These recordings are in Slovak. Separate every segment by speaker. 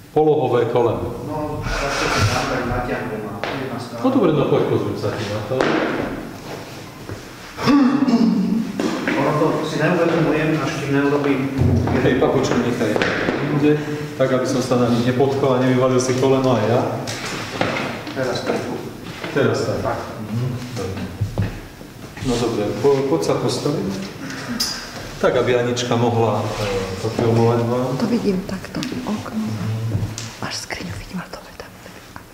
Speaker 1: Polohové koleno.
Speaker 2: No, zase to tam tak natiahnem a jedna strana.
Speaker 1: No dobre, no poď pozriem sa ti na to.
Speaker 2: Ono to si neuvedomujem, až kým neurobím.
Speaker 1: Hej, papučku nechaj inde, tak aby som sa na nich nepotkol a nevyvalil si koleno aj ja.
Speaker 2: Teraz tak.
Speaker 1: Teraz tak.
Speaker 2: Tak.
Speaker 1: No dobre, poď sa postaviť. Tak, aby Anička mohla pofilmovať vám.
Speaker 3: To vidím takto, okno. Máš skriňu, vidím, ale dobre tam.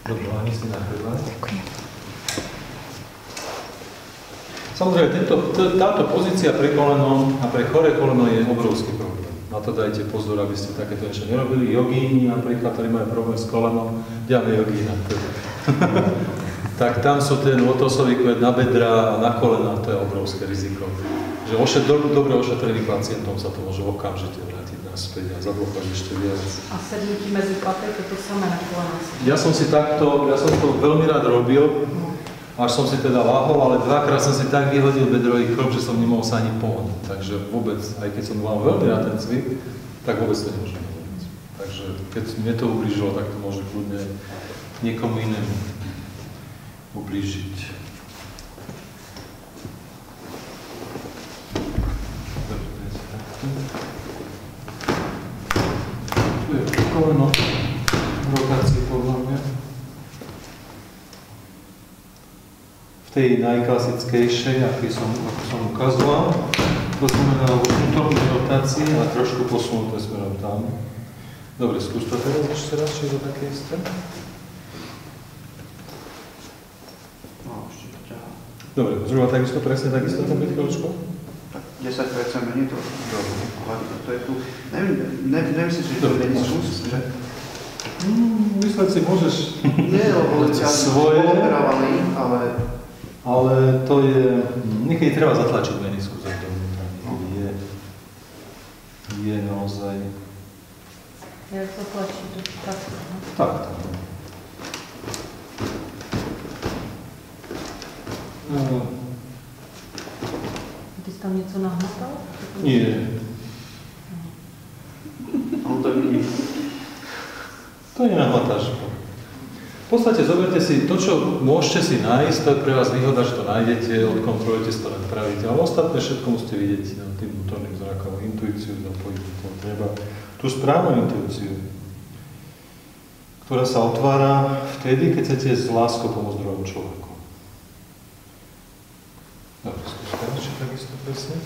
Speaker 1: Dobre, Ani si nakryla.
Speaker 3: Ďakujem.
Speaker 1: Samozrejme, táto pozícia pre koleno a pre choré koleno je obrovský problém. Na to dajte pozor, aby ste takéto niečo nerobili. Jogíni napríklad, ktorí majú problém s kolenom, ďalej jogína. Tak tam sú ten lotosový kvet na bedra a na kolena, to je obrovské riziko. Že dobre ošetreným pacientom sa to môže okamžite vrátiť naspäť a zablokovať ešte viac.
Speaker 4: A sednutí medzi paty, to samé na kolena.
Speaker 1: Ja som to veľmi rád robil, až som si teda lahol, ale dvakrát som si tak vyhodil bedrový chrup, že som nemohol sa ani pohnúť. Takže vôbec, aj keď som mal veľmi rád ten cvik, tak vôbec to nemôžem robiť. Takže keď mne to ublížilo, tak to môže kľudne niekomu inému ublížiť. Tu je koleno rotácie podľa mňa. V tej najklasickejšej, ako som ukazoval, to znamená vnútorné rotácie a trošku posunuté smerom tam. Dobre, skús to teraz ešte raz, či je to také isté.
Speaker 2: No, ešte to ťahá.
Speaker 1: Dobre, zhruba takisto, presne takisto tam byť chvíľočku?
Speaker 2: Tak 10% menej to. Ale to je tu. Nemyslíš, že to je meniskus, že?
Speaker 1: Mysleť si môžeš
Speaker 2: Nie, lebo
Speaker 1: svoje,
Speaker 2: ale
Speaker 1: to je, niekedy treba zatlačiť meniskus. Je naozaj...
Speaker 4: Ja to tlačím takto.
Speaker 1: Takto.
Speaker 4: Ty si tam niečo nahmatal?
Speaker 1: Nie.
Speaker 2: on to vidí.
Speaker 1: To nenahmatáš. V podstate zoberte si to, čo môžete si nájsť, to je pre vás výhoda, že to nájdete, odkontrolujete si to len pravidelne, ale ostatné všetko musíte vidieť tým vnútorným zrakom, intuíciu zapojiť do treba. Tú správnu intuíciu, ktorá sa otvára vtedy, keď chcete s láskou pomôcť druhému človeku. Dobre, skúste ešte takisto presne.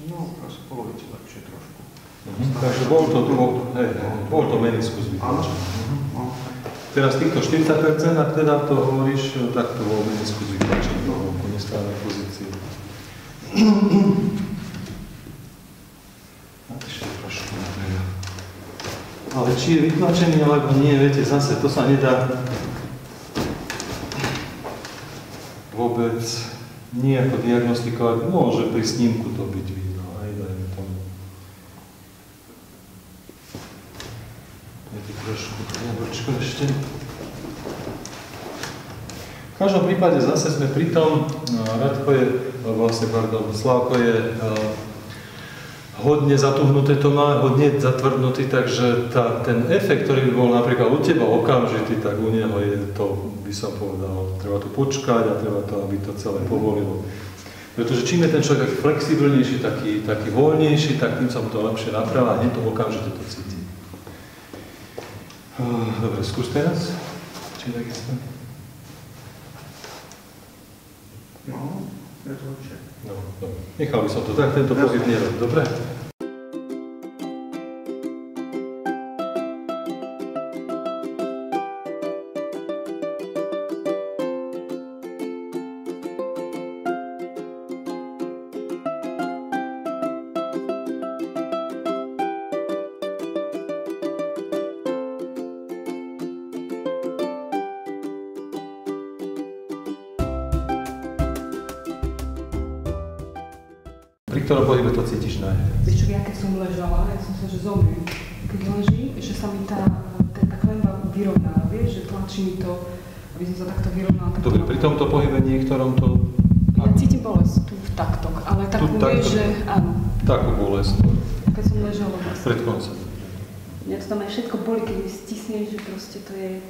Speaker 2: No, asi polovicu lepšie trošku.
Speaker 1: Takže bol to meniskus vytlačený. Teraz týchto 40%, ak teda to hovoríš, tak to bol meniskus vytlačený do nesprávnej pozície. Ešte trošku. Ale či je vytlačený alebo nie, viete, zase to sa nedá vôbec nejako diagnostikovať. Môže pri snímku to byť vidno, aj dajme tomu. Je to trošku jablčko ešte. V každom prípade zase sme pri tom, Radko je, Slávko je hodne zatuhnuté to má, hodne zatvrdnutý, takže ten efekt, ktorý by bol napríklad u teba okamžitý, tak u neho je to, by som povedal, treba to počkať a treba to, aby to celé povolilo. Pretože čím je ten človek flexibilnejší, taký voľnejší, tak tým sa mu to lepšie napravá a nie to okamžite to cíti. Dobre, skús teraz. Či tak isté?
Speaker 2: No, je to lepšie.
Speaker 1: No, dobre. Nechal by som to tak, tento pohyb nerob. Dobre? Pri ktorom pohybe to cítiš najviac?
Speaker 4: Vieš čo, ja keď som ležala, ja som sa, že zomriem. Keď ležím, že sa mi tá klenba vyrovná, vieš, že tlačí mi to, aby som sa takto vyrovnala.
Speaker 1: Dobre, pri tomto pohybe niektorom to...
Speaker 4: Ja cítim bolesť tu v taktok, ale takú, vieš, že áno.
Speaker 1: takú bolesť.
Speaker 4: Keď som ležala vlastne.
Speaker 1: Pred koncom.
Speaker 4: Mňa to tam aj všetko boli, keď mi stisneš, že proste to je...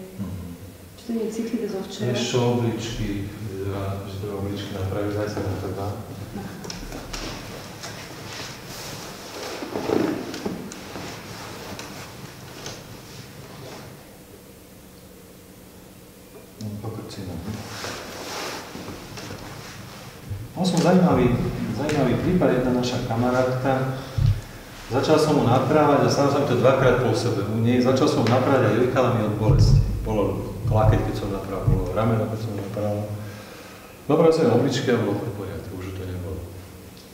Speaker 4: Či to nie je citlivé zo včera.
Speaker 1: Ešte obličky, že to obličky napraviť, aj sa na to dá. Mal som zaujímavý prípad, jedna naša kamarátka. Začal som mu naprávať a stalo sa mi to dvakrát po sebe. U nej začal som mu naprávať a jojkala mi od bolesti. Bolo klakeť, keď som naprával, bolo rameno, keď som naprával. Napravil som obličky a bolo to v poriadku, už to nebolo.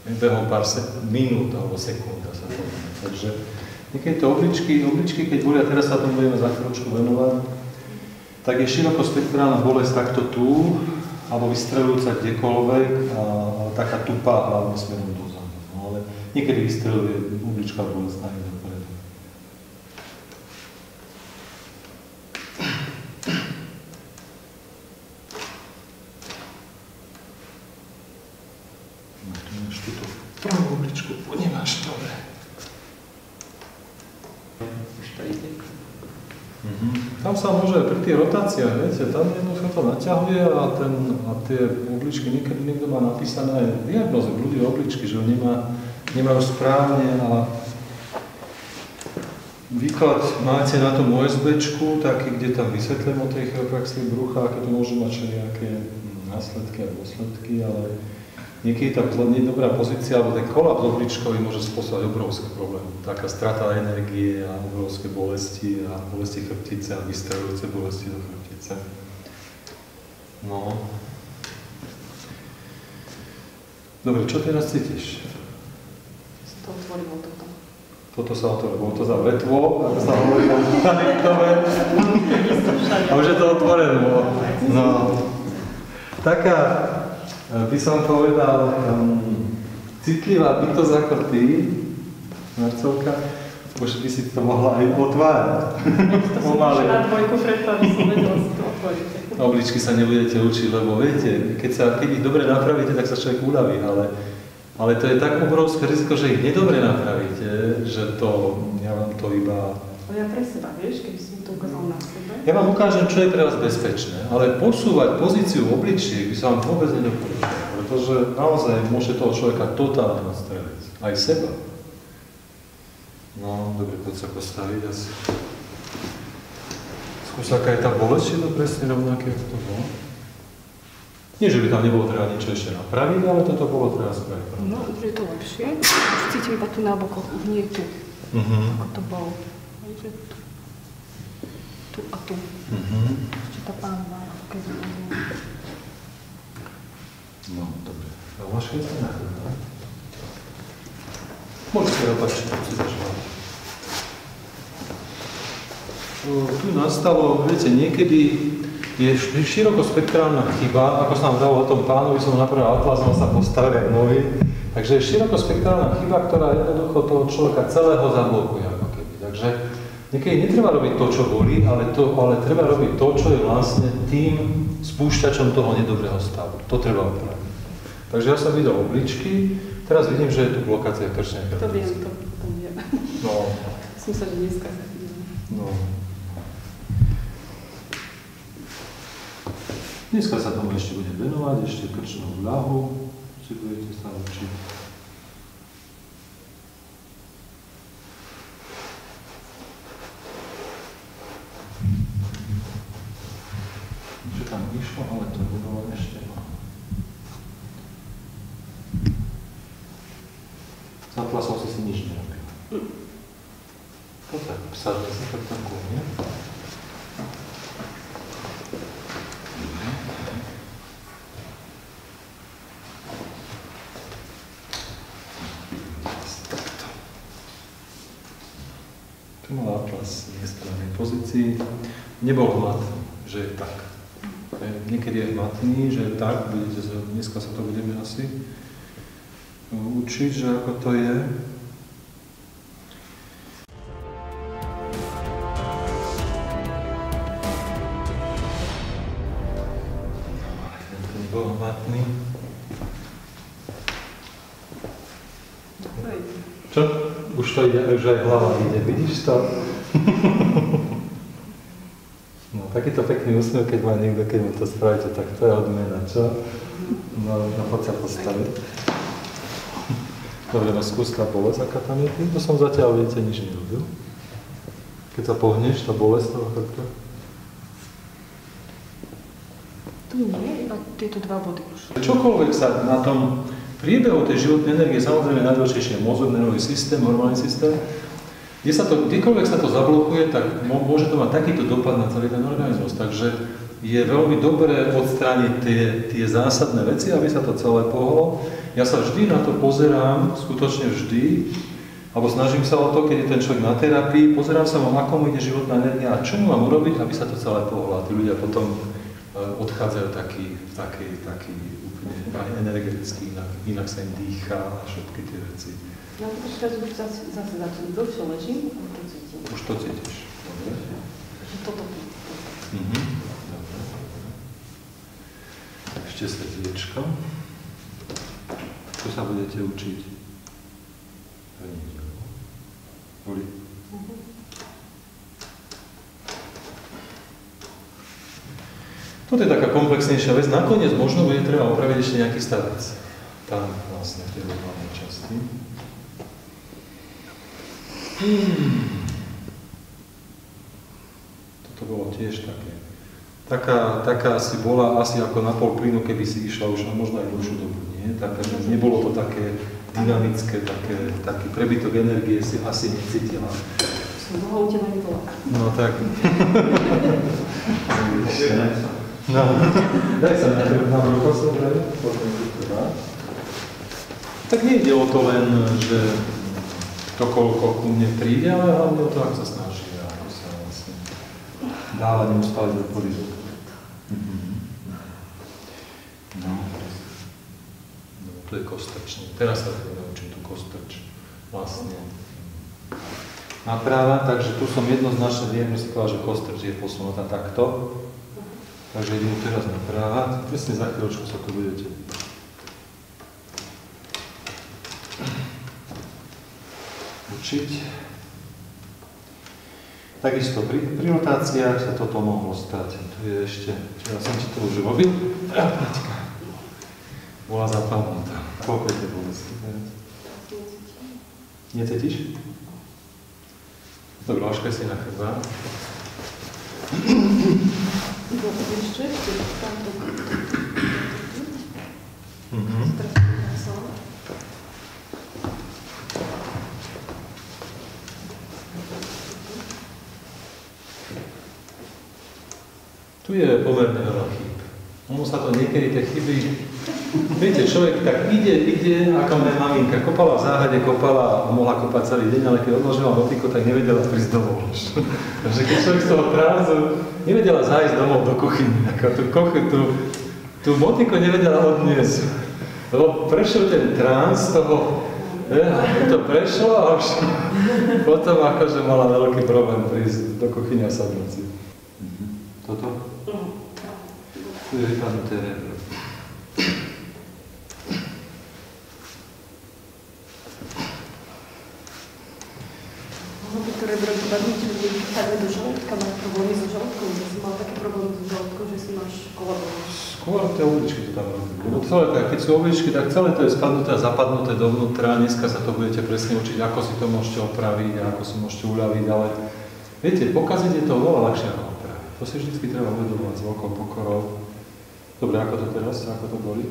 Speaker 1: Behom pár minút alebo sekúnd sa to. Takže niekedy to obličky, keď boli, a teraz sa tomu budeme za chvíľočku venovať, tak je širokospektrálna bolesť takto tu, alebo vystrelujúca kdekoľvek, a taká tupá hlavne smerom dozadu. No, ale niekedy vystreluje oblička bolestná aj dopredu. Máš túto pravú obličku, nemáš, dobre.
Speaker 2: Už to ide.
Speaker 1: Tam sa môže pri tých rotáciách, viete, tam jednoducho to naťahuje a tie obličky, niekto má napísané aj diagnózy ľudí obličky, že ho nemajú správne a výklad máte na tom OSBčku, taký, kde tam vysvetlím o tej chiropraxii brucha, aké to môže mať nejaké následky a dôsledky, ale niekedy tá dobrá pozícia alebo ten kolaps obličkový môže spôsobovať obrovské problémy. Taká strata energie a obrovské bolesti a bolesti chrbtice a vystrelujúce bolesti do chrbtice. No. Dobre, čo teraz cítiš?
Speaker 4: To otvorilo toto.
Speaker 1: Toto sa otvorilo, bolo to za vetvo, ako sa hovorí o Titove. A už je to otvorené. No. Taká, by som povedal, citlivá bytosť ako ty, Marcelka, už by si to mohla aj otvárať.
Speaker 4: To som už na dvojku, preto aby som vedela si to otvoriť.
Speaker 1: Obličky sa nebudete učiť, lebo viete, keď ich dobre napravíte, tak sa človek uľaví, ale to je tak obrovské riziko, že ich nedobre napravíte, že to, ja vám to iba...
Speaker 4: Ale ja pre seba, vieš, keby som to ukázal na sebe.
Speaker 1: Ja vám ukážem, čo je pre vás bezpečné, ale posúvať pozíciu obličiek by sa vám vôbec nedoporučil, pretože naozaj môže toho človeka totálne nastreliť, aj seba. No, dobre, poď sa postaviť asi. Skús, aká je tá bolesť, či je to presne rovnaké, ako to bolo? Nie, že by tam nebolo treba niečo ešte napraviť, ale toto bolo treba spraviť.
Speaker 4: No, už je to lepšie. Už cítim iba tu na bokoch, už nie tu. Ako to bolo. Tu a tu. Ešte tá pánva, keď zaujímavé.
Speaker 1: No, dobre. A vaše je to nachylná? Môžete opačiť, čo si zažívať. Tu nastalo, viete, niekedy je širokospektrálna chyba, ako sa nám dalo o tom pánovi, som napravil atlas, on sa postavil aj nohy. Takže je širokospektrálna chyba, ktorá jednoducho toho človeka celého zablokuje, ako keby. Takže niekedy netreba robiť to, čo bolí, ale treba robiť to, čo je vlastne tým spúšťačom toho nedobrého stavu. To treba opraviť. Takže ja som videl obličky, teraz vidím, že je tu blokácia krčnej chrbtice.
Speaker 4: To viem, to viem.
Speaker 1: No.
Speaker 4: Som sa, že dneska sa vidím.
Speaker 1: No. Dneska sa tomu ešte budem venovať, ešte krčnú ľahu si budete sa učiť. Čo tam išlo, ale to bolo ešte. S atlasom si nič nerobil. To tak, sadne sa tak tam kľudne. Tu mal atlas v nesprávnej pozícii. Nebol hmatný, že je tak. Niekedy je hmatný, že je tak. Dneska sa to budeme asi učiť, že ako to je. Tento nebol hmatný. Čo? Už to ide, už aj hlava ide, vidíš to? No, takýto pekný úsmev, keď má niekto, keď mu to spravíte, tak to je odmena, čo? No, poď sa postaviť. Dobre, no skús tá bolesť, aká tam je. To som zatiaľ, viete, nič nerobil. Keď sa pohneš, tá bolesť toho chrbta.
Speaker 4: Tu nie, iba tieto dva body už.
Speaker 1: Čokoľvek sa na tom priebehu tej životnej energie, samozrejme najdôležitejšie je mozog, nervový systém, hormonálny systém, kdekoľvek sa to zablokuje, tak môže to mať takýto dopad na celý ten organizmus. Takže je veľmi dobré odstrániť tie zásadné veci, aby sa to celé pohlo. Ja sa vždy na to pozerám, skutočne vždy, alebo snažím sa o to, keď je ten človek na terapii, pozerám sa mu, ako mu ide životná energia a čo mu mám urobiť, aby sa to celé pohlo. A tí ľudia potom odchádzajú taký úplne aj energeticky, inak sa im dýcha a všetky tie veci.
Speaker 4: No, teraz už zase začnem. Dlhšie ležím a to cítim.
Speaker 1: Už to cítiš. Dobre.
Speaker 4: Takže toto.
Speaker 1: Dobre. Ešte srdciečko. Čo sa budete učiť? Boli? Toto je taká komplexnejšia vec. Nakoniec možno bude treba opraviť ešte nejaký stavec. Tam vlastne v tej hlavnej časti. Toto bolo tiež také. Taká si bola asi ako na pol plynu, keby si išla už možno aj dlhšiu dobu, nie? Nebolo to také dynamické, taký prebytok energie si asi necítila.
Speaker 4: Som dlho u teba nebola.
Speaker 1: No tak. No, daj sa na rukosu, potom tu dá. Tak nejde o to len, že to koľko ku mne príde, ale hlavne o to, ako sa snaží a ako sa vlastne dáva neustále do poriadku. No, to je kostrč. Teraz sa naučím tu kostrč. Vlastne. Naprava, takže tu som jednoznačne diagnostikoval, že kostrč je posunutá takto. Takže idem teraz naprávať. Presne za chvíľočku sa tu budete učiť. Takisto pri rotáciách sa toto mohlo stať. Tu je ešte, ja som ti to už robil. Bola zapadnutá. Koľko je to bolesti? Necítiš? Dobre, láškaj si na chrbát.
Speaker 4: Ešte, tamto.
Speaker 1: Tu je pomerne veľa chýb. Ono sa to niekedy tie chyby... Viete, človek tak ide, ako moja maminka. Kopala v záhrade, kopala a mohla kopať celý deň, ale keď odložila motiku, tak nevedela prísť domov. Takže keď človek z toho trázu nevedela zájsť domov do kuchyny. Tú motiku nevedela odniesť. Lebo prešiel ten trans toho... to prešlo a už potom akože mala veľký problém prísť do kuchyne a sadnúť si. Toto? Tu je vypadnuté rebro.
Speaker 4: To rebro vypadnúť, že vypadne do žalúdka, má problémy so žalúdkom, že si mal taký problém so žalúdkom, že si máš kolabor.
Speaker 1: Skôr tie obličky to tam robí. Lebo celé tak, keď sú obličky, tak celé to je spadnuté a zapadnuté dovnútra. Dneska sa to budete presne učiť, ako si to môžete opraviť a ako si môžete uľaviť, ale viete, pokaziť je to oveľa ľahšie ako opraviť. To si vždy treba uvedomovať s veľkou pokorou. Dobre, ako to teraz? Ako to boli?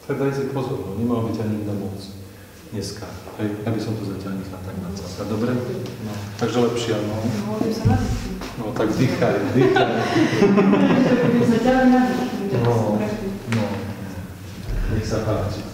Speaker 1: Tak daj si pozor, no, nemal byť ani nikto moc. Dneska. Hej, ja by som to zatiaľ nechal tak nadsať. Dobre? No. Takže lepšie, no.
Speaker 4: Môžem sa nadýchnuť.
Speaker 1: No, tak dýchaj.
Speaker 4: Zatiaľ nadýchnuť.
Speaker 1: No. Nech sa páči.